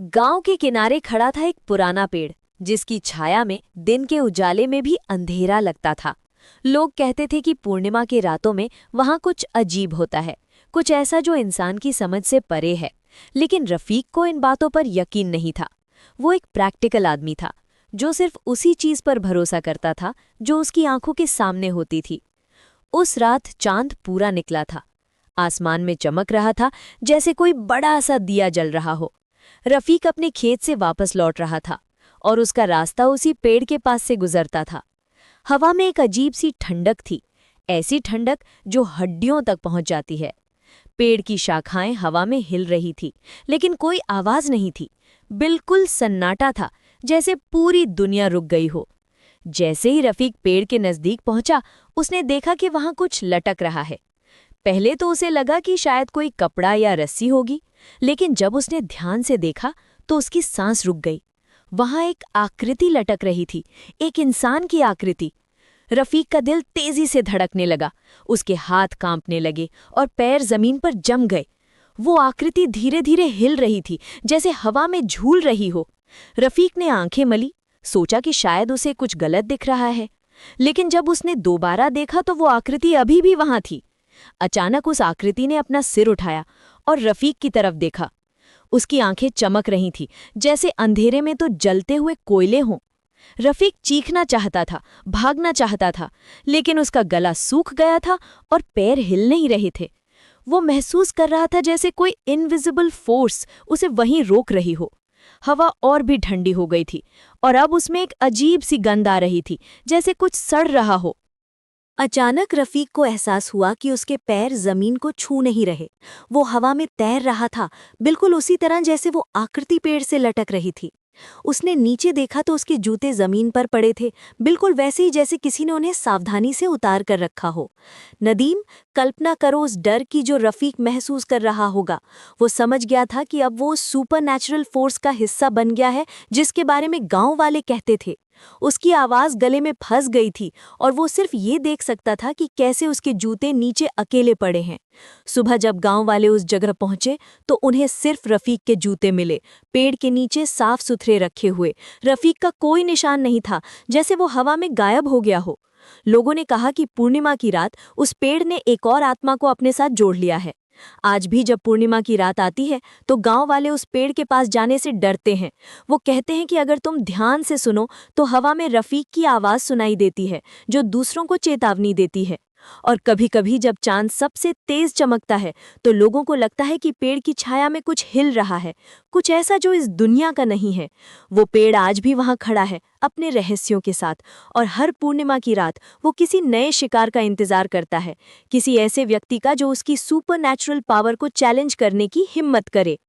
गांव के किनारे खड़ा था एक पुराना पेड़, जिसकी छाया में दिन के उजाले में भी अंधेरा लगता था। लोग कहते थे कि पूर्णिमा की रातों में वहां कुछ अजीब होता है, कुछ ऐसा जो इंसान की समझ से परे है। लेकिन रफीक को इन बातों पर यकीन नहीं था। वो एक प्रैक्टिकल आदमी था, जो सिर्फ उसी चीज पर भरोसा करता था जो उसकी आंखों के सामने होती थी। उस रात चांद पूरा निकला था। आसमान में चमक रहा था, जैसे कोई बड़ा सा दिया जल रहा हो। रफीक अपने खेत से वापस लौट रहा था और उसका रास्ता उसी पेड़ के पास से गुजरता था। हवा में एक अजीब सी ठंडक थी, ऐसी ठंडक जो हड्डियों तक पहुंच जाती है। पेड़ की शाखाएं हवा में हिल रही थी, लेकिन कोई आवाज नहीं थी। बिल्कुल सन्नाटा था, जैसे पूरी दुनिया रुक गई हो। जैसे ही रफीक पेड़ के नजदीक पहुंचा, उसने देखा कि वहां कुछ लटक रहा है। पहले तो उसे लगा कि शायद कोई कपड़ा या रस्सी होगी, लेकिन जब उसने ध्यान से देखा तो उसकी सांस रुक गई। वहां एक आकृति लटक रही थी, एक इंसान की आकृति। रफीक का दिल तेजी से धड़कने लगा, उसके हाथ कांपने लगे और पैर जमीन पर जम गए। वो आकृति धीरे धीरे हिल रही थी, जैसे हवा में झूल रही हो। रफीक ने आंखें मली, सोचा कि शायद उसे कुछ गलत दिख रहा है, लेकिन जब उसने दोबारा देखा तो वो आकृति अभी भी वहां थी। अचानक उस आकृति ने अपना सिर उठाया और रफीक की तरफ देखा। उसकी आंखें चमक रही थीं, जैसे अंधेरे में तो जलते हुए कोयले हों। रफीक चीखना चाहता था, भागना चाहता था, लेकिन उसका गला सूख गया था और पैर हिल नहीं रहे थे। वो महसूस कर रहा था जैसे कोई इनविजिबल फोर्स उसे वहीं रोक रही हो। हवा और भी ठंडी हो गई थी और अब उसमें एक अजीब सी गंध आ रही थी, जैसे कुछ सड़ रहा हो। अचानक रफीक को एहसास हुआ कि उसके पैर जमीन को छू नहीं रहे। वो हवा में तैर रहा था, बिल्कुल उसी तरह जैसे वो आकृति पेड़ से लटक रही थी। उसने नीचे देखा तो उसके जूते जमीन पर पड़े थे, बिल्कुल वैसे ही जैसे किसी ने उन्हें सावधानी से उतार कर रखा हो। नदीम, कल्पना करो उस डर की जो रफीक महसूस कर रहा होगा। वो समझ गया था कि अब वो सुपर नेचुरल फोर्स का हिस्सा बन गया है, जिसके बारे में गांव वाले कहते थे। उसकी आवाज गले में फंस गई थी और वो सिर्फ ये देख सकता था कि कैसे उसके जूते नीचे अकेले पड़े हैं। सुबह जब गांव वाले उस जगह पहुंचे तो उन्हें सिर्फ रफीक के जूते मिले, पेड़ के नीचे साफ सुथरे रखे हुए। रफीक का कोई निशान नहीं था, जैसे वो हवा में गायब हो गया हो। लोगों ने कहा कि पूर्णिमा की रात उस पेड़ ने एक और आत्मा को अपने साथ जोड़ लिया है। आज भी जब पूर्णिमा की रात आती है तो गांव वाले उस पेड़ के पास जाने से डरते हैं। वो कहते हैं कि अगर तुम ध्यान से सुनो तो हवा में रफीक की आवाज सुनाई देती है, जो दूसरों को चेतावनी देती है। और कभी-कभी जब चांद सबसे तेज चमकता है तो लोगों को लगता है कि पेड़ की छाया में कुछ हिल रहा है, कुछ ऐसा जो इस दुनिया का नहीं है। वो पेड़ आज भी वहां खड़ा है, अपने रहस्यों के साथ, और हर पूर्णिमा की रात वो किसी नए शिकार का इंतजार करता है, किसी ऐसे व्यक्ति का जो उसकी सुपर नेचुरल पावर को चैलेंज करने की हिम्मत करे।